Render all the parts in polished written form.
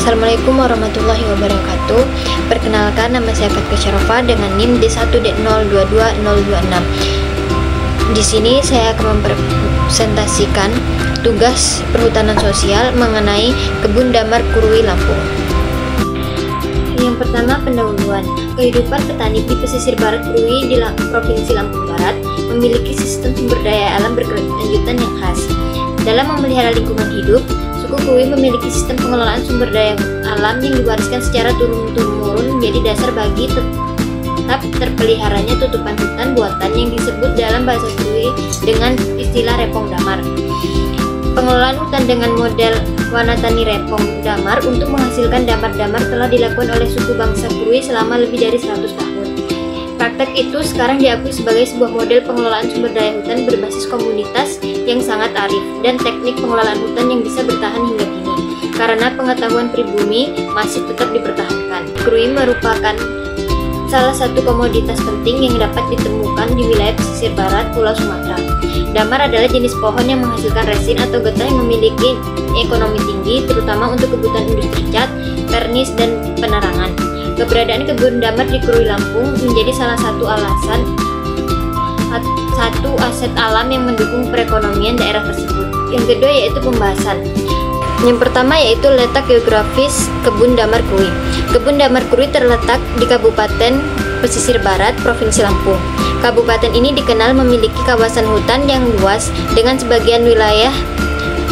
Assalamualaikum warahmatullahi wabarakatuh. Perkenalkan, nama saya Fatka Syarofa dengan NIM D1D022026. Di sini saya akan mempresentasikan tugas perhutanan sosial mengenai Kebun Damar Krui, Lampung. Yang pertama, pendahuluan. Kehidupan petani di pesisir barat Krui di Provinsi Lampung Barat memiliki sistem sumber daya alam berkelanjutan yang khas. Dalam memelihara lingkungan hidup, suku Krui memiliki sistem pengelolaan sumber daya alam yang diwariskan secara turun-temurun menjadi dasar bagi tetap terpeliharanya tutupan hutan buatan yang disebut dalam bahasa Krui dengan istilah repong damar. Pengelolaan hutan dengan model Wanatani Repong Damar untuk menghasilkan damar-damar telah dilakukan oleh suku bangsa Krui selama lebih dari 100 tahun. Praktek itu sekarang diakui sebagai sebuah model pengelolaan sumber daya hutan berbasis komunitas yang sangat arif dan teknik pengelolaan hutan yang bisa bertahan hingga kini karena pengetahuan pribumi masih tetap dipertahankan. Krui merupakan salah satu komoditas penting yang dapat ditemukan di wilayah pesisir barat Pulau Sumatera. Damar adalah jenis pohon yang menghasilkan resin atau getah yang memiliki ekonomi tinggi, terutama untuk kebutuhan industri cat, pernis, dan penerangan. Keberadaan kebun damar di Krui, Lampung menjadi salah satu aset alam yang mendukung perekonomian daerah tersebut. Yang kedua yaitu pembahasan. Yang pertama yaitu letak geografis Kebun Damar Krui. Kebun Damar Krui terletak di Kabupaten Pesisir Barat, Provinsi Lampung. Kabupaten ini dikenal memiliki kawasan hutan yang luas dengan sebagian wilayah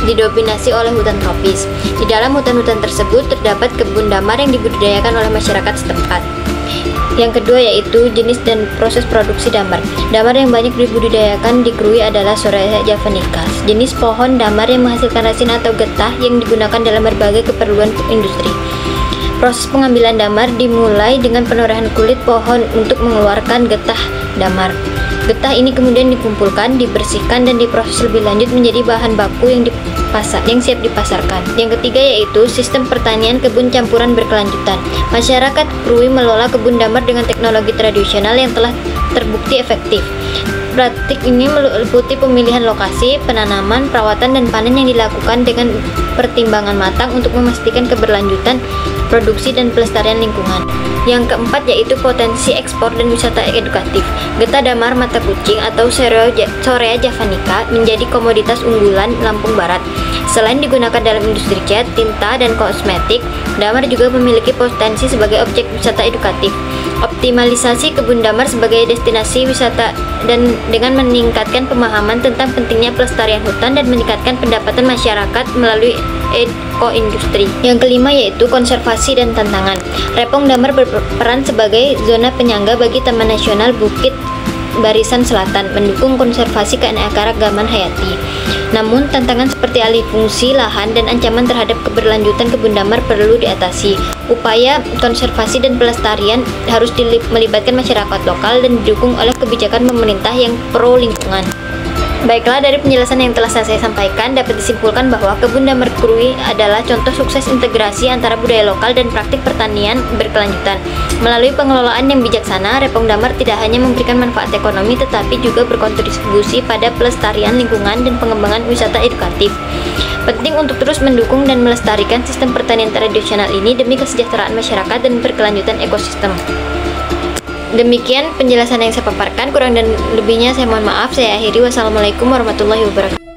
didominasi oleh hutan tropis. Di dalam hutan-hutan tersebut terdapat kebun damar yang dibudidayakan oleh masyarakat setempat. Yang kedua yaitu jenis dan proses produksi damar. Damar yang banyak dibudidayakan di Krui adalah Sorea javanica, jenis pohon damar yang menghasilkan resin atau getah yang digunakan dalam berbagai keperluan industri. Proses pengambilan damar dimulai dengan penorehan kulit pohon untuk mengeluarkan getah damar. Getah ini kemudian dikumpulkan, dibersihkan, dan diproses lebih lanjut menjadi bahan baku yang siap dipasarkan. Yang ketiga yaitu sistem pertanian kebun campuran berkelanjutan. Masyarakat Krui mengelola kebun damar dengan teknologi tradisional yang telah terbukti efektif. Praktik ini meliputi pemilihan lokasi, penanaman, perawatan, dan panen yang dilakukan dengan pertimbangan matang untuk memastikan keberlanjutan produksi dan pelestarian lingkungan. Yang keempat yaitu potensi ekspor dan wisata edukatif. Getah damar mata kucing atau Sorea javanica menjadi komoditas unggulan Lampung Barat. Selain digunakan dalam industri cat, tinta, dan kosmetik, damar juga memiliki potensi sebagai objek wisata edukatif. Optimalisasi kebun damar sebagai destinasi wisata dan dengan meningkatkan pemahaman tentang pentingnya pelestarian hutan dan meningkatkan pendapatan masyarakat melalui ekoindustri. Yang kelima yaitu konservasi dan tantangan. Repong damar berperan sebagai zona penyangga bagi Taman Nasional Bukit Barisan Selatan, mendukung konservasi keanekaragaman hayati. Namun, tantangan seperti alih fungsi lahan dan ancaman terhadap keberlanjutan kebun damar perlu diatasi. Upaya konservasi dan pelestarian harus melibatkan masyarakat lokal dan didukung oleh kebijakan pemerintah yang pro lingkungan. Baiklah, dari penjelasan yang telah saya sampaikan dapat disimpulkan bahwa Kebun Damar Krui adalah contoh sukses integrasi antara budaya lokal dan praktik pertanian berkelanjutan. Melalui pengelolaan yang bijaksana, repong damar tidak hanya memberikan manfaat ekonomi tetapi juga berkontribusi pada pelestarian lingkungan dan pengembangan wisata edukatif. Penting untuk terus mendukung dan melestarikan sistem pertanian tradisional ini demi kesejahteraan masyarakat dan berkelanjutan ekosistem. Demikian penjelasan yang saya paparkan, kurang dan lebihnya saya mohon maaf. Saya akhiri. Wassalamualaikum warahmatullahi wabarakatuh.